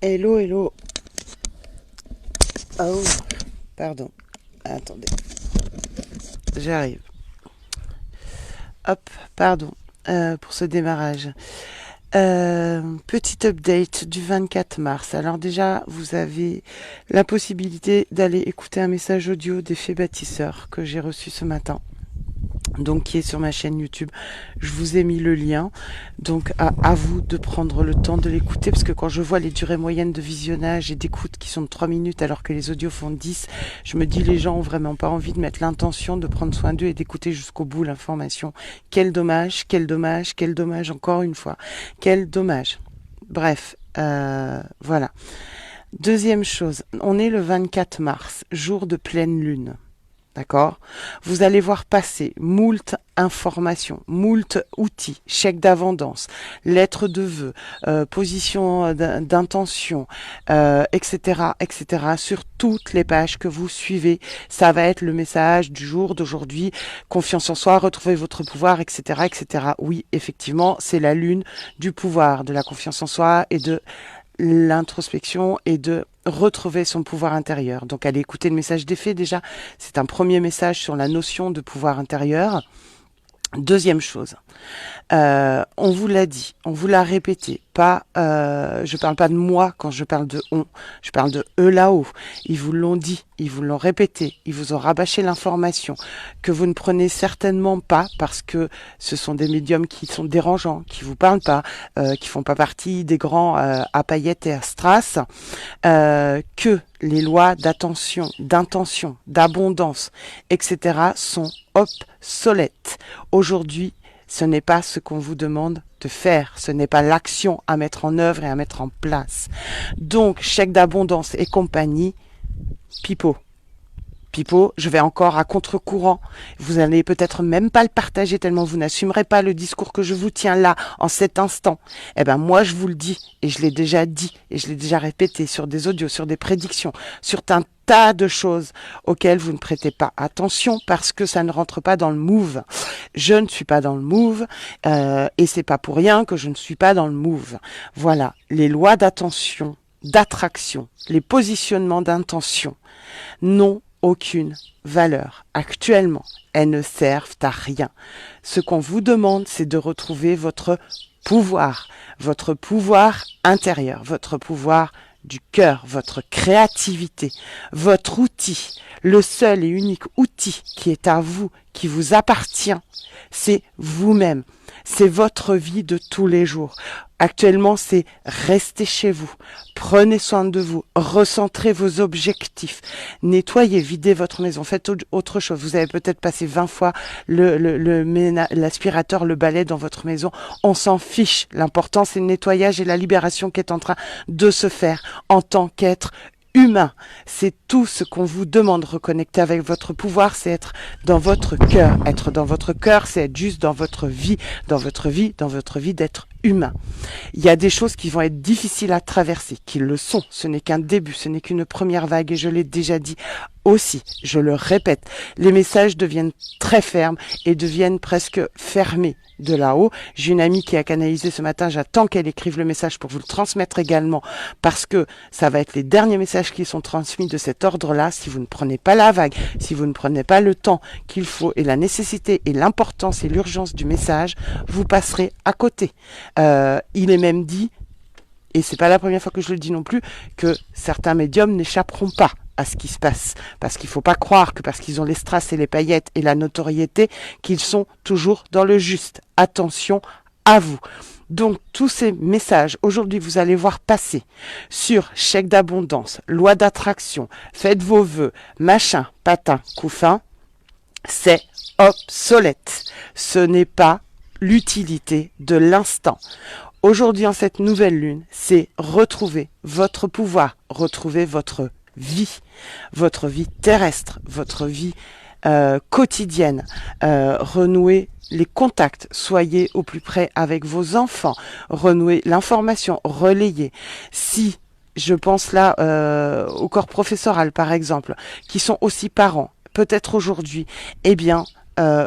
Hello, hello. Oh, pardon. Attendez. J'arrive. Hop, pardon pour ce démarrage. Petit update du 24 mars. Alors déjà, vous avez la possibilité d'aller écouter un message audio d'Effet Bâtisseur que j'ai reçu ce matin. Donc qui est sur ma chaîne YouTube. Je vous ai mis le lien. Donc à vous de prendre le temps de l'écouter, parce que quand je vois les durées moyennes de visionnage et d'écoute qui sont de 3 minutes alors que les audios font 10, je me dis les gens ont vraiment pas envie de mettre l'intention de prendre soin d'eux et d'écouter jusqu'au bout l'information. Quel dommage, quel dommage, quel dommage encore une fois. Quel dommage. Bref, voilà. Deuxième chose, on est le 24 mars, jour de pleine lune. D'accord? Vous allez voir passer moult informations, moult outils, chèques d'abondance, lettres de vœux, position d'intention, etc., etc. sur toutes les pages que vous suivez. Ça va être le message du jour d'aujourd'hui. Confiance en soi, retrouvez votre pouvoir, etc., etc. Oui, effectivement, c'est la lune du pouvoir, de la confiance en soi et de l'introspection et de retrouver son pouvoir intérieur. Donc allez écouter le message d'effet déjà, c'est un premier message sur la notion de pouvoir intérieur. Deuxième chose, on vous l'a dit, on vous l'a répété, je parle pas de moi quand je parle de on, je parle de eux là-haut. Ils vous l'ont dit, ils vous l'ont répété, ils vous ont rabâché l'information que vous ne prenez certainement pas parce que ce sont des médiums qui sont dérangeants, qui vous parlent pas, qui font pas partie des grands à paillettes et à strass, que les lois d'attention, d'intention, d'abondance, etc. sont obsolètes. Aujourd'hui, ce n'est pas ce qu'on vous demande de faire. Ce n'est pas l'action à mettre en œuvre et à mettre en place. Donc, chèque d'abondance et compagnie, pipeau. Pipeau, je vais encore à contre-courant. Vous allez peut-être même pas le partager tellement vous n'assumerez pas le discours que je vous tiens là, en cet instant. Eh ben, moi, je vous le dis, et je l'ai déjà dit, et je l'ai déjà répété sur des audios, sur des prédictions, sur un tas de choses auxquelles vous ne prêtez pas attention parce que ça ne rentre pas dans le move. Je ne suis pas dans le move, et c'est pas pour rien que je ne suis pas dans le move. Voilà, les lois d'attention, d'attraction, les positionnements d'intention n'ont aucune valeur. Actuellement, elles ne servent à rien. Ce qu'on vous demande, c'est de retrouver votre pouvoir intérieur, votre pouvoir du cœur, votre créativité, votre outil, le seul et unique outil qui est à vous, qui vous appartient, c'est vous-même. C'est votre vie de tous les jours. Actuellement, c'est rester chez vous. Prenez soin de vous. Recentrez vos objectifs. Nettoyez, videz votre maison. Faites autre chose. Vous avez peut-être passé 20 fois l'aspirateur, le balai dans votre maison. On s'en fiche. L'important, c'est le nettoyage et la libération qui est en train de se faire en tant qu'être humain. C'est tout ce qu'on vous demande. Reconnecter avec votre pouvoir, c'est être dans votre cœur. Être dans votre cœur, c'est être juste dans votre vie, d'être humain. Il y a des choses qui vont être difficiles à traverser, qui le sont. Ce n'est qu'un début, ce n'est qu'une première vague et je l'ai déjà dit aussi, je le répète, les messages deviennent très fermes et deviennent presque fermés de là-haut. J'ai une amie qui a canalisé ce matin, j'attends qu'elle écrive le message pour vous le transmettre également parce que ça va être les derniers messages qui sont transmis de cet ordre-là. Si vous ne prenez pas la vague, si vous ne prenez pas le temps qu'il faut et la nécessité et l'importance et l'urgence du message, vous passerez à côté. Il est même dit, et c'est pas la première fois que je le dis non plus, que certains médiums n'échapperont pas à ce qui se passe. Parce qu'il faut pas croire que parce qu'ils ont les strass et les paillettes et la notoriété, qu'ils sont toujours dans le juste. Attention à vous. Donc, tous ces messages, aujourd'hui, vous allez voir passer sur chèque d'abondance, loi d'attraction, faites vos vœux, machin, patin, couffin, c'est obsolète. Ce n'est pas l'utilité de l'instant. Aujourd'hui, en cette nouvelle lune, c'est retrouver votre pouvoir, retrouver votre vie terrestre, votre vie quotidienne, renouer les contacts, soyez au plus près avec vos enfants, renouer l'information, relayer. Si je pense là au corps professoral par exemple, qui sont aussi parents, peut-être aujourd'hui, eh bien,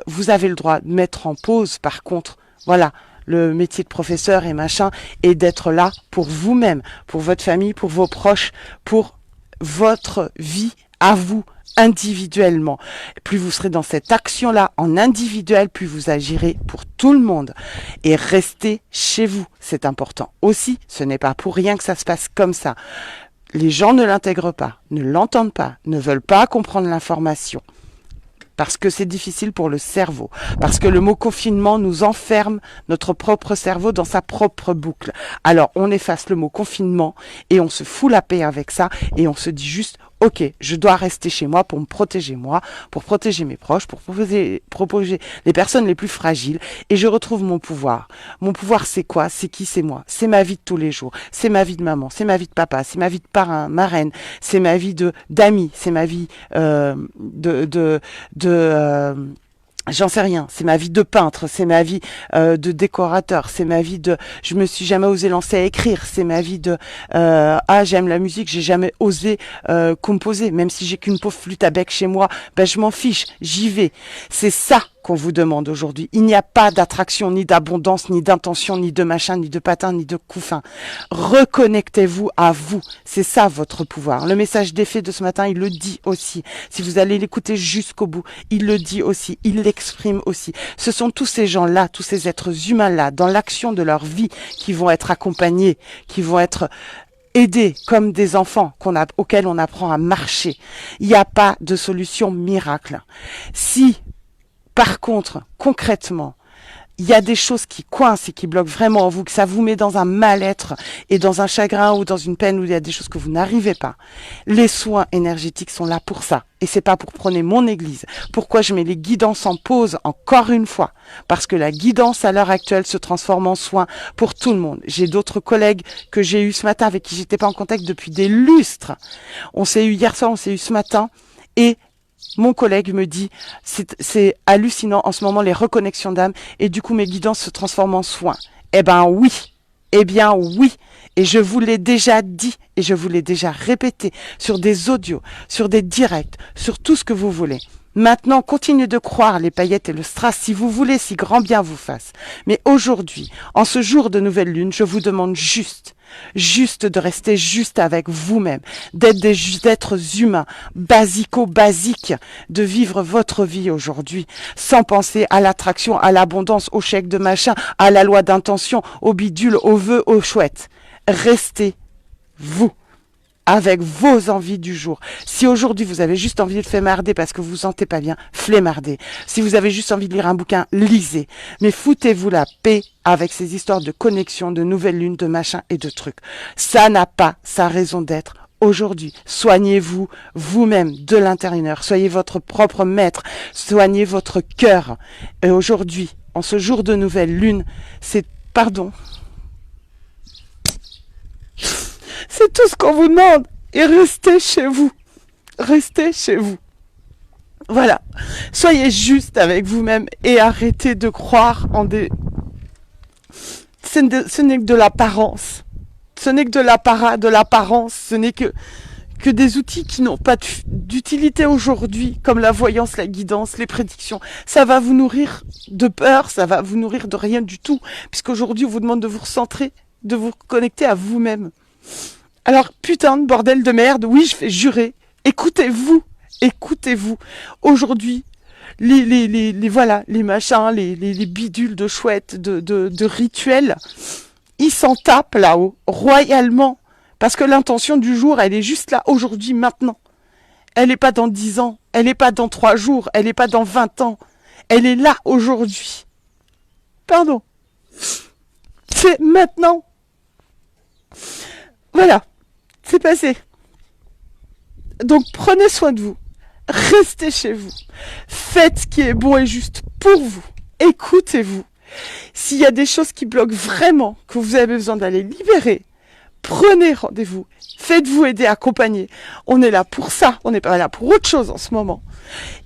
vous avez le droit de mettre en pause par contre, voilà, le métier de professeur et machin, et d'être là pour vous-même, pour votre famille, pour vos proches, pour votre vie à vous, individuellement. Plus vous serez dans cette action-là en individuel, plus vous agirez pour tout le monde. Et restez chez vous, c'est important. Aussi, ce n'est pas pour rien que ça se passe comme ça. Les gens ne l'intègrent pas, ne l'entendent pas, ne veulent pas comprendre l'information. Parce que c'est difficile pour le cerveau. Parce que le mot confinement nous enferme notre propre cerveau dans sa propre boucle. Alors, on efface le mot confinement et on se fout la paix avec ça et on se dit juste, ok, je dois rester chez moi pour me protéger moi, pour protéger mes proches, pour proposer les personnes les plus fragiles et je retrouve mon pouvoir. Mon pouvoir, c'est quoi? C'est qui? C'est moi. C'est ma vie de tous les jours. C'est ma vie de maman. C'est ma vie de papa. C'est ma vie de parrain, marraine. C'est ma vie d'amis. C'est ma vie j'en sais rien, c'est ma vie de peintre, c'est ma vie de décorateur, c'est ma vie de je me suis jamais osé lancer à écrire, c'est ma vie de j'aime la musique, j'ai jamais osé composer, même si j'ai qu'une pauvre flûte à bec chez moi, ben je m'en fiche, j'y vais. C'est ça qu'on vous demande aujourd'hui. Il n'y a pas d'attraction, ni d'abondance, ni d'intention, ni de machin, ni de patin, ni de couffin. Reconnectez-vous à vous. C'est ça votre pouvoir. Le message d'effet de ce matin, il le dit aussi. Si vous allez l'écouter jusqu'au bout, il le dit aussi. Il l'exprime aussi. Ce sont tous ces gens-là, tous ces êtres humains-là, dans l'action de leur vie, qui vont être accompagnés, qui vont être aidés comme des enfants auxquels on apprend à marcher. Il n'y a pas de solution miracle. Si par contre, concrètement, il y a des choses qui coincent et qui bloquent vraiment en vous, que ça vous met dans un mal-être et dans un chagrin ou dans une peine où il y a des choses que vous n'arrivez pas. Les soins énergétiques sont là pour ça. Et c'est pas pour prôner mon église. Pourquoi je mets les guidances en pause encore une fois? Parce que la guidance à l'heure actuelle se transforme en soins pour tout le monde. J'ai d'autres collègues que j'ai eu ce matin avec qui j'étais pas en contact depuis des lustres. On s'est eu hier soir, on s'est eu ce matin et mon collègue me dit, c'est hallucinant en ce moment les reconnexions d'âme et du coup mes guidances se transforment en soins. Eh ben oui, eh bien oui. Et je vous l'ai déjà dit et je vous l'ai déjà répété sur des audios, sur des directs, sur tout ce que vous voulez. Maintenant, continuez de croire les paillettes et le strass si vous voulez, si grand bien vous fasse. Mais aujourd'hui, en ce jour de nouvelle lune, je vous demande juste de rester juste avec vous-même, d'être des êtres humains, basico-basiques, de vivre votre vie aujourd'hui, sans penser à l'attraction, à l'abondance, au chèque de machin, à la loi d'intention, au bidule, au vœu, au chouette. Restez vous, avec vos envies du jour. Si aujourd'hui vous avez juste envie de flemmarder parce que vous vous sentez pas bien, flemmardez. Si vous avez juste envie de lire un bouquin, lisez. Mais foutez-vous la paix avec ces histoires de connexion, de nouvelles lunes, de machin et de trucs. Ça n'a pas sa raison d'être aujourd'hui. Soignez-vous vous-même de l'intérieur. Soyez votre propre maître. Soignez votre cœur. Et aujourd'hui, en ce jour de nouvelle lune, c'est tout ce qu'on vous demande. Et restez chez vous. Restez chez vous. Voilà. Soyez juste avec vous-même et arrêtez de croire en des... Ce n'est que de l'apparence. Ce n'est que de l'apparence. Ce n'est que des outils qui n'ont pas d'utilité aujourd'hui, comme la voyance, la guidance, les prédictions. Ça va vous nourrir de peur, ça va vous nourrir de rien du tout, puisqu'aujourd'hui on vous demande de vous recentrer, de vous connecter à vous-même. Alors, putain de bordel de merde, oui, je fais jurer. Écoutez-vous. Aujourd'hui, les machins, les bidules de chouettes, de rituels, ils s'en tapent là-haut, royalement. Parce que l'intention du jour, elle est juste là, aujourd'hui, maintenant. Elle n'est pas dans 10 ans, elle n'est pas dans 3 jours, elle n'est pas dans 20 ans. Elle est là, aujourd'hui. Pardon. C'est maintenant. Voilà. C'est passé. Donc prenez soin de vous. Restez chez vous. Faites ce qui est bon et juste pour vous. Écoutez-vous. S'il y a des choses qui bloquent vraiment, que vous avez besoin d'aller libérer, prenez rendez-vous. Faites-vous aider, accompagner. On est là pour ça. On n'est pas là pour autre chose en ce moment.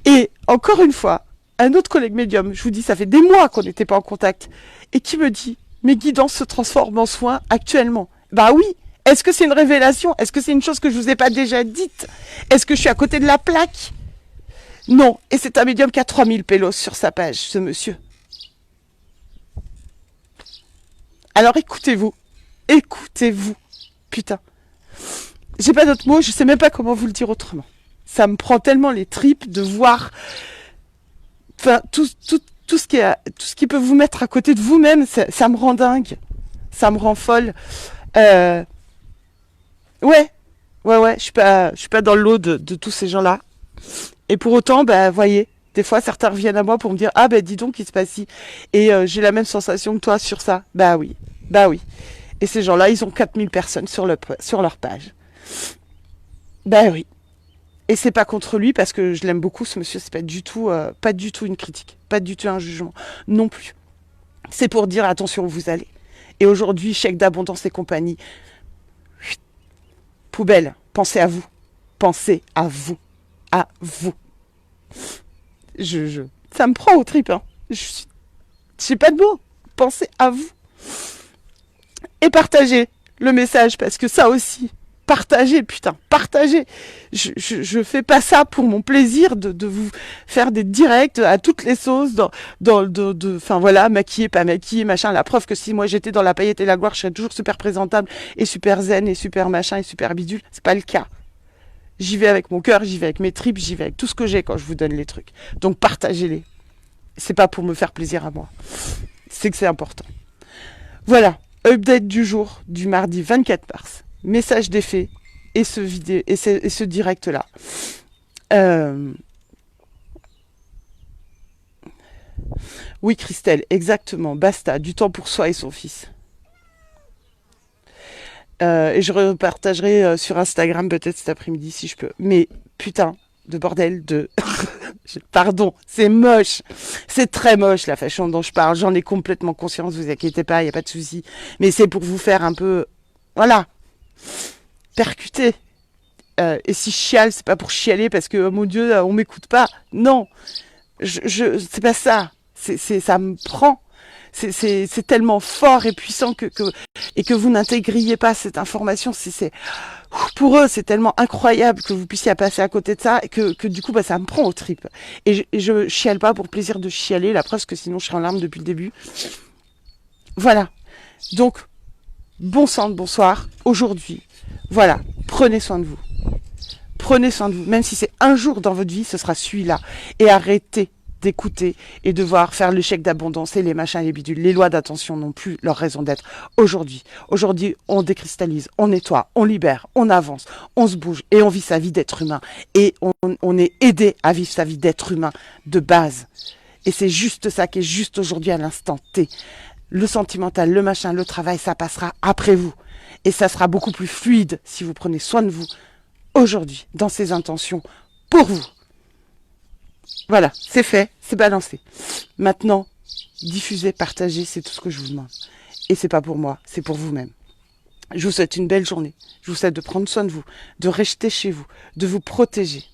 Et encore une fois, un autre collègue médium, je vous dis, ça fait des mois qu'on n'était pas en contact, et qui me dit, mes guidances se transforment en soins actuellement. Bah oui. Est-ce que c'est une révélation? Est-ce que c'est une chose que je vous ai pas déjà dite? Est-ce que je suis à côté de la plaque? Non. Et c'est un médium qui a 3000 pélos sur sa page, ce monsieur. Alors écoutez-vous. Écoutez-vous. Putain. J'ai pas d'autres mots, je sais même pas comment vous le dire autrement. Ça me prend tellement les tripes de voir, enfin, tout ce qui peut vous mettre à côté de vous-même, ça me rend dingue. Ça me rend folle. Euh, ouais, ouais, je suis pas dans le lot de tous ces gens-là. Et pour autant, bah, voyez, des fois, certains reviennent à moi pour me dire, ah, ben, dis donc, il se passe ci. Et j'ai la même sensation que toi sur ça. Bah oui, bah oui. Et ces gens-là, ils ont 4000 personnes sur leur page. Bah oui. Et c'est pas contre lui parce que je l'aime beaucoup, ce monsieur, c'est pas du tout une critique, pas du tout un jugement, non plus. C'est pour dire attention où vous allez. Et aujourd'hui, chèque d'abondance et compagnie, poubelle, pensez à vous. Pensez à vous. À vous. Ça me prend au tripes, hein. J'ai pas de mots. Pensez à vous. Et partagez le message, parce que ça aussi, partagez, putain, partagez. Je fais pas ça pour mon plaisir de vous faire des directs à toutes les sauces, enfin voilà, maquillé, pas maquillé, machin. La preuve que si moi j'étais dans la paillette et la gloire, je serais toujours super présentable et super zen et super machin et super bidule. C'est pas le cas. J'y vais avec mon cœur, j'y vais avec mes tripes, j'y vais avec tout ce que j'ai quand je vous donne les trucs. Donc partagez-les. C'est pas pour me faire plaisir à moi. C'est que c'est important. Voilà. Update du jour du mardi 24 mars. Message d'effet et ce direct là. Oui, Christelle, exactement. Basta, du temps pour soi et son fils. Et je repartagerai sur Instagram peut-être cet après-midi si je peux. Mais putain de bordel de... Pardon, c'est moche. C'est très moche la façon dont je parle. J'en ai complètement conscience, vous inquiétez pas, il n'y a pas de souci. Mais c'est pour vous faire un peu... Voilà. Percuter. Et si je chiale, c'est pas pour chialer parce que, oh mon Dieu, on m'écoute pas. Non. C'est pas ça. Ça me prend. C'est tellement fort et puissant et que vous n'intégriez pas cette information. Pour eux, c'est tellement incroyable que vous puissiez passer à côté de ça que du coup, bah, ça me prend aux tripes. Et je chiale pas pour plaisir de chialer, la preuve que sinon je serais en larmes depuis le début. Voilà. Donc, bon sang de bonsoir. Aujourd'hui, voilà. Prenez soin de vous. Prenez soin de vous. Même si c'est un jour dans votre vie, ce sera celui-là. Et arrêtez d'écouter et de voir faire le chèque d'abondance et les machins et les bidules. Les lois d'attention n'ont plus leur raison d'être aujourd'hui. Aujourd'hui, on décristallise, on nettoie, on libère, on avance, on se bouge et on vit sa vie d'être humain. Et on est aidé à vivre sa vie d'être humain de base. Et c'est juste ça qui est juste aujourd'hui à l'instant T. Le sentimental, le machin, le travail, ça passera après vous. Et ça sera beaucoup plus fluide si vous prenez soin de vous aujourd'hui, dans ces intentions, pour vous. Voilà, c'est fait, c'est balancé. Maintenant, diffusez, partagez, c'est tout ce que je vous demande. Et c'est pas pour moi, c'est pour vous-même. Je vous souhaite une belle journée. Je vous souhaite de prendre soin de vous, de rester chez vous, de vous protéger.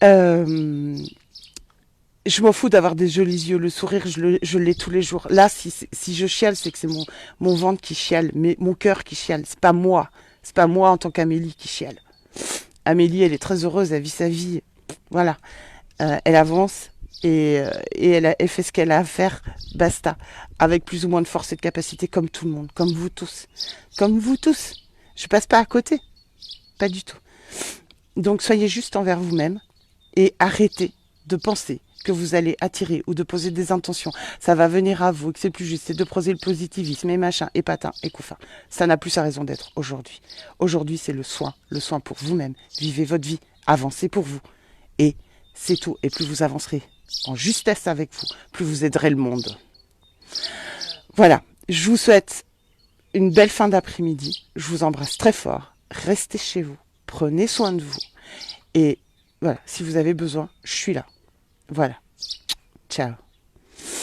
Je m'en fous d'avoir des jolis yeux. Le sourire, je l'ai tous les jours. Là, si je chiale, c'est que c'est mon ventre qui chiale, mais mon cœur qui chiale. C'est pas moi. C'est pas moi en tant qu'Amélie qui chiale. Amélie, elle est très heureuse, elle vit sa vie. Voilà. Elle avance et elle fait ce qu'elle a à faire, basta. Avec plus ou moins de force et de capacité, comme tout le monde, comme vous tous. Comme vous tous. Je passe pas à côté. Pas du tout. Donc soyez juste envers vous-même et arrêtez de penser que vous allez attirer ou de poser des intentions. Ça va venir à vous, que c'est plus juste, c'est de poser le positivisme et machin, et patin, et couffin. Ça n'a plus sa raison d'être aujourd'hui. Aujourd'hui, c'est le soin pour vous-même. Vivez votre vie, avancez pour vous. Et c'est tout. Et plus vous avancerez en justesse avec vous, plus vous aiderez le monde. Voilà. Je vous souhaite une belle fin d'après-midi. Je vous embrasse très fort. Restez chez vous. Prenez soin de vous. Et voilà, si vous avez besoin, je suis là. Voilà. Ciao.